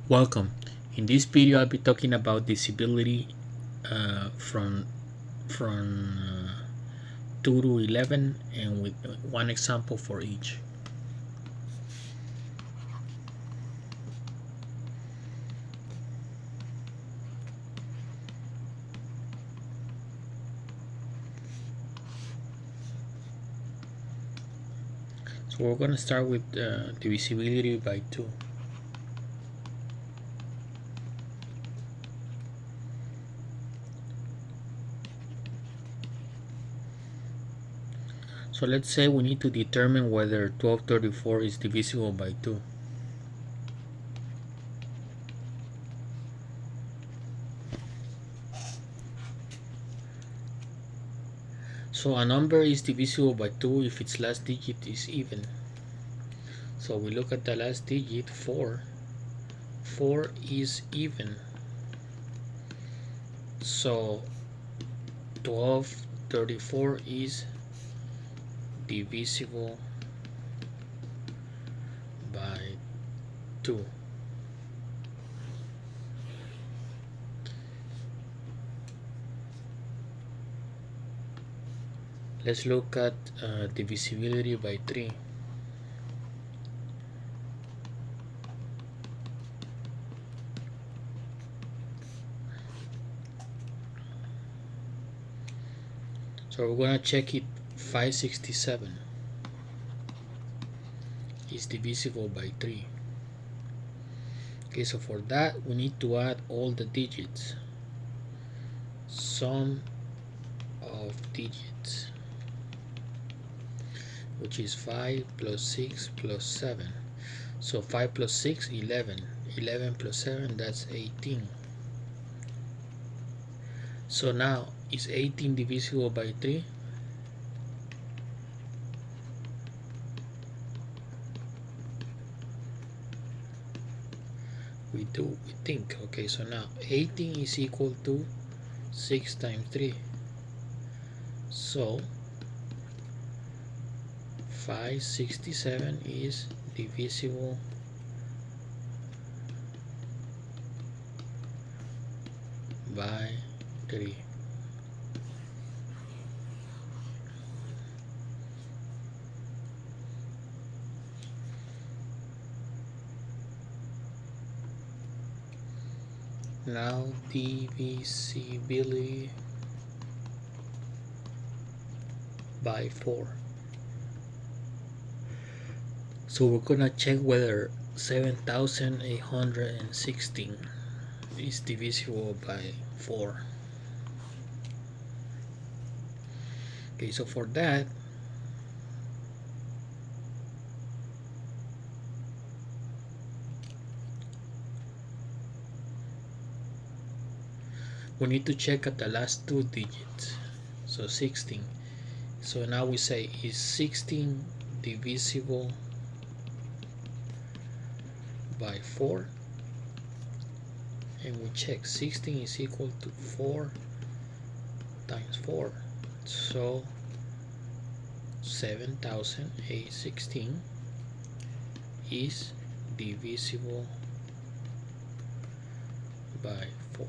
Welcome. In this video, I'll be talking about disability from 2 to 11 and with one example for each. So we're going to start with divisibility by 2. So let's say we need to determine whether 1234 is divisible by 2. So a number is divisible by 2 if its last digit is even. So we look at the last digit, 4. 4 is even. So 1234 is divisible by 2. Let's look at divisibility by 3. So we're going to check it. 567 is divisible by 3. Okay, so for that we need to add all the digits. Sum of digits, which is 5 plus 6 plus 7. So 5 plus 6, 11. 11 plus 7, that's 18. So now, is 18 divisible by 3? We think. Okay, so now 18 is equal to 6 times 3. So 567 is divisible by 3. Now divisibility by 4. So we're gonna check whether 7,816 is divisible by 4. Okay, so for that, we need to check at the last 2 digits. So 16. So now we say, is 16 divisible by 4? And we check 16 is equal to 4 times 4. So 7,816 is divisible by 4.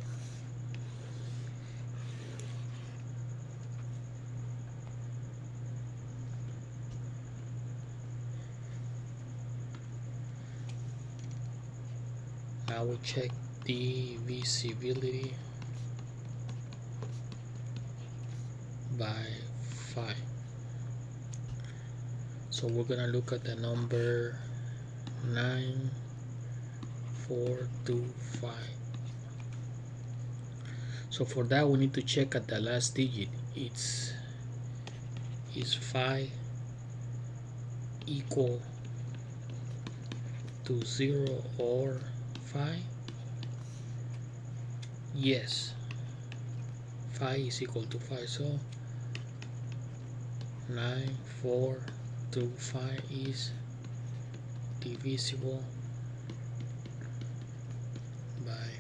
Now we check divisibility by 5. So we're gonna look at the number 9425. So for that we need to check at the last digit. Is 5 equal to 0 or 5? Yes, 5 is equal to 5. So 9425 is divisible by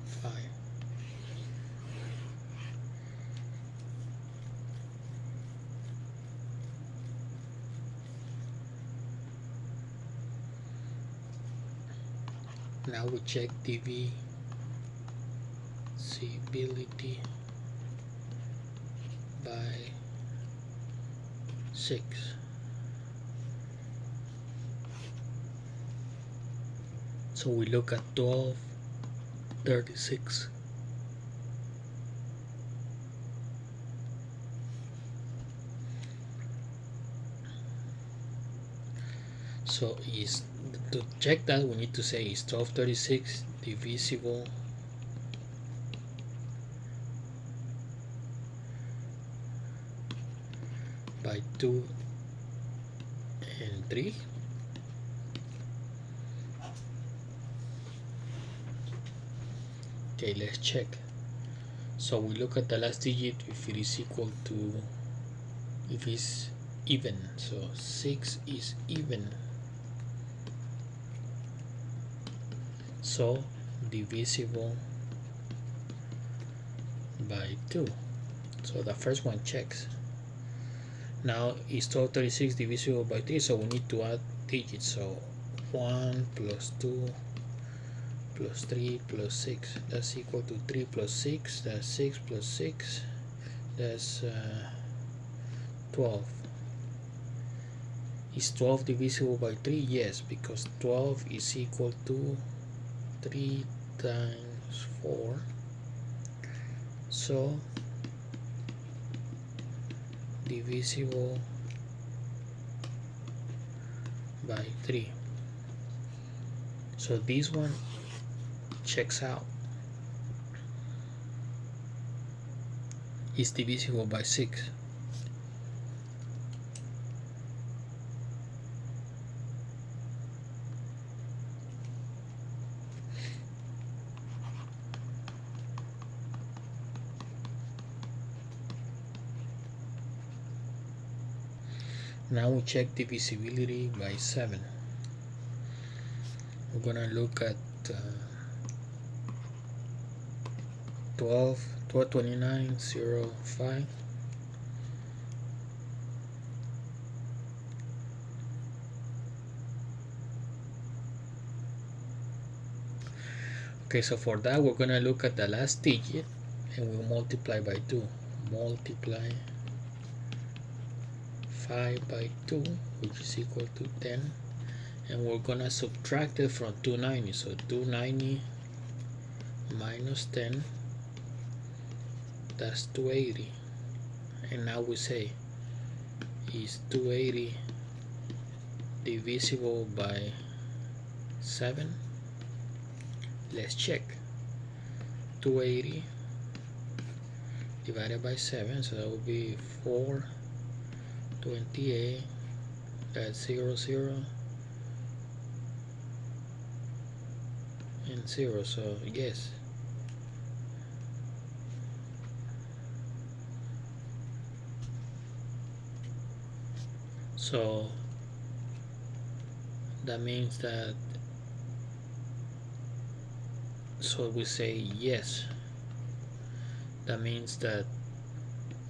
5. Now we check divisibility by 6. So we look at 1236. So is to check that, we need to say is 1236 divisible by 2 and 3. Okay, let's check. So we look at the last digit if it is equal to, if it's even. So 6 is even. So divisible by 2. So the first one checks. Now is 1236 divisible by 3, so we need to add digits. So 1 plus 2 plus 3 plus 6, that's equal to 3 plus 6, that's 6 plus 6, that's 12. Is 12 divisible by 3? Yes, because 12 is equal to 3 times 4. So divisible by 3. So this one checks out. Is divisible by 6. Now we check divisibility by 7. We're gonna look at 1229.05. Okay, so for that we're gonna look at the last digit and we'll multiply by 2. Multiply 5 by 2, which is equal to 10, and we're gonna subtract it from 290. So 290 minus 10, that's 280. And now we say, is 280 divisible by 7? Let's check. 280 divided by 7, so that would be 428. That's 0 0 and 0, so yes. So that means that, so we say yes, that means that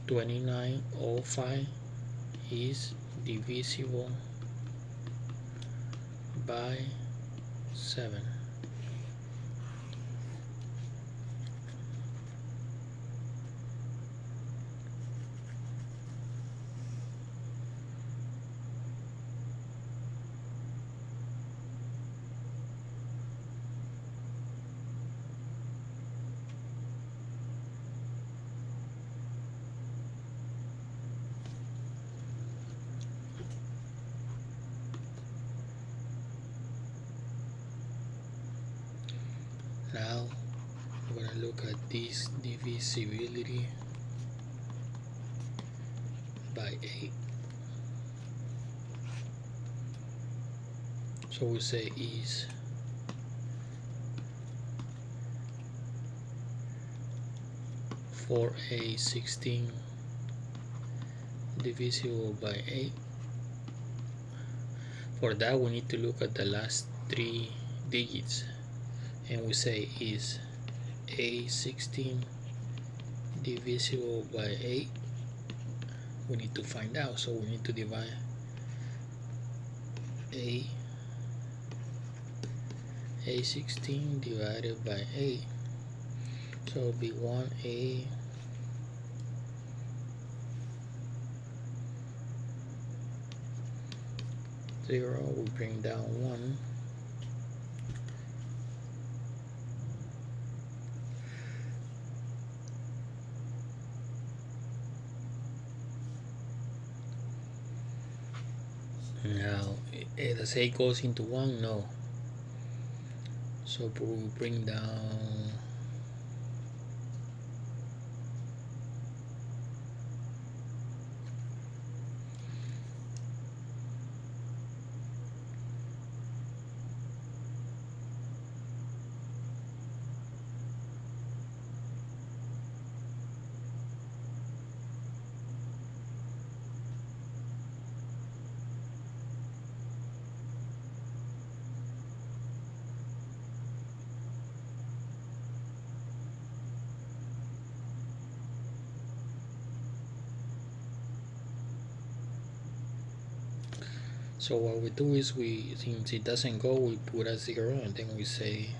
2905 is divisible by 7. Now we're going to look at this divisibility by 8. So we say is 4A16 divisible by 8. For that we need to look at the last 3 digits, and we say is A16 divisible by 8. We need to find out, so we need to divide A A16 divided by 8. So it'll be 1A 0, we bring down 1. Now, does 8 goes into 1? No. So we bring down so what we do is since it doesn't go, we put a 0 and then we say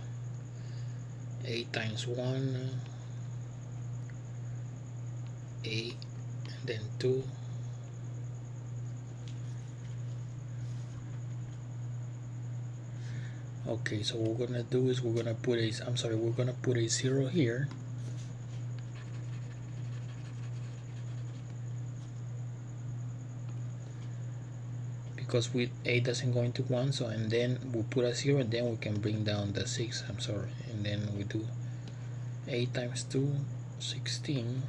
8 times 1, 8, and then 2. Okay, so what we're gonna do is we're gonna put a 0 here. Because with 8 doesn't go into 1, so and then we put a 0 and then we can bring down the 6, and then we do 8 times 2, 16,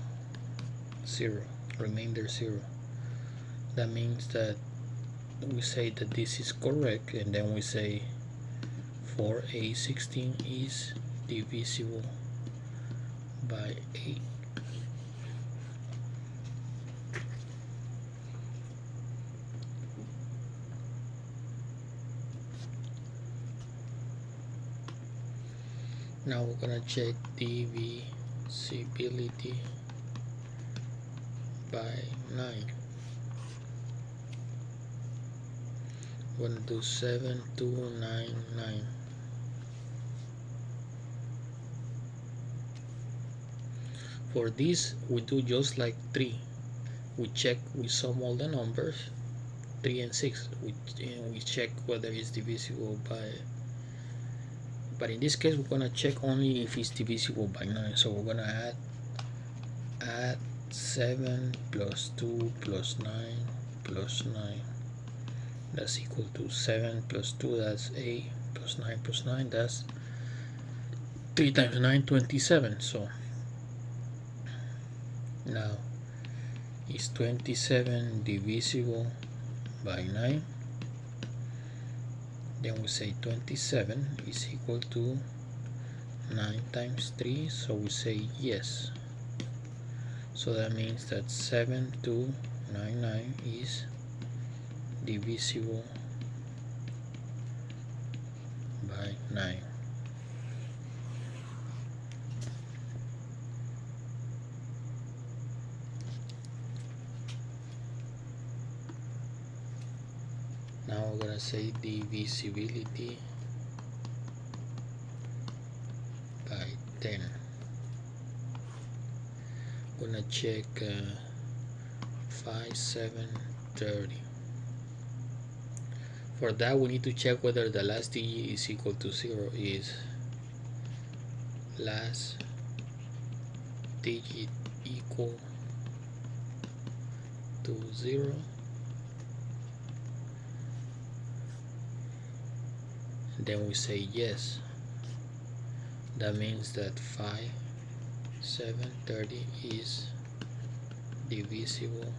0, remainder 0. That means that we say that this is correct, and then we say 4A16 is divisible by 8. Now we're gonna check divisibility by 9. We're gonna do 7299. For this, we do just like 3. We check, we sum all the numbers, 3 and 6. We check whether it's divisible by. But in this case, we're gonna check only if it's divisible by 9. So we're gonna add 7 plus 2 plus 9 plus 9. That's equal to 7 plus 2, that's 8, plus 9, that's 3 times 9, 27. So now is 27 divisible by 9? Then we say 27 is equal to 9 times 3, so we say yes. So that means that 7299 is divisible by 9. Now we're gonna say divisibility by 10. We're gonna check 5, 7, 30. For that, we need to check whether the last digit is equal to 0. Is last digit equal to 0? Then we say yes. That means that 5, 7, 30 is divisible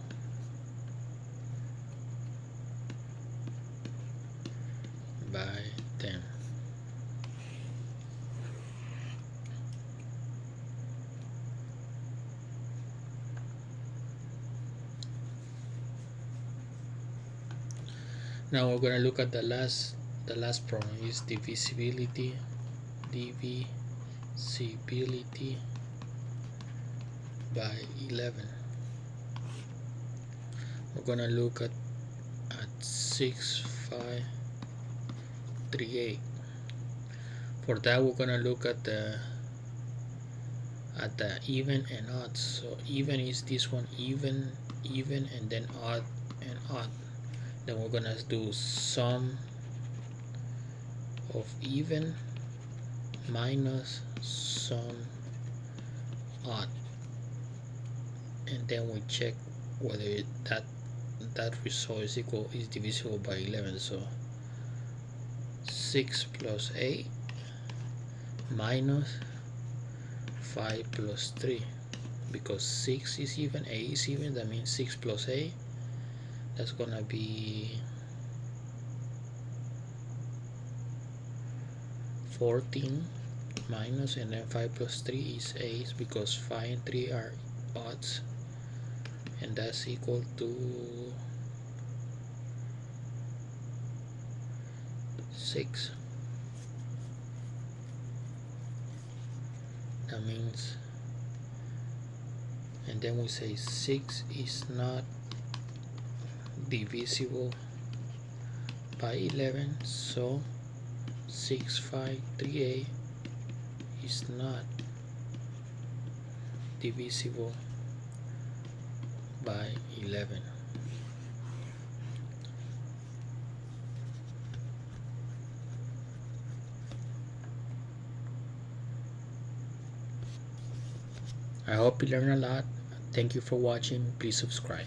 by 10. Now we're going to look at the last problem is divisibility by 11. We're going to look at 6, 5, 3, 8. For that, we're gonna look at the even and odd. So even is this one, even, and then odd and odd. Then we're gonna do sum of even minus sum odd, and then we check whether that result is divisible by 11. So 6 plus 8 minus 5 plus 3, because 6 is even, 8 is even, that means 6 plus 8, that's gonna be 14 minus, and then 5 plus 3 is 8, because 5 and 3 are odds, and that's equal to 6. That means, and then we say 6 is not divisible by 11, so 6538 is not divisible by 11. I hope you learned a lot. Thank you for watching. Please subscribe.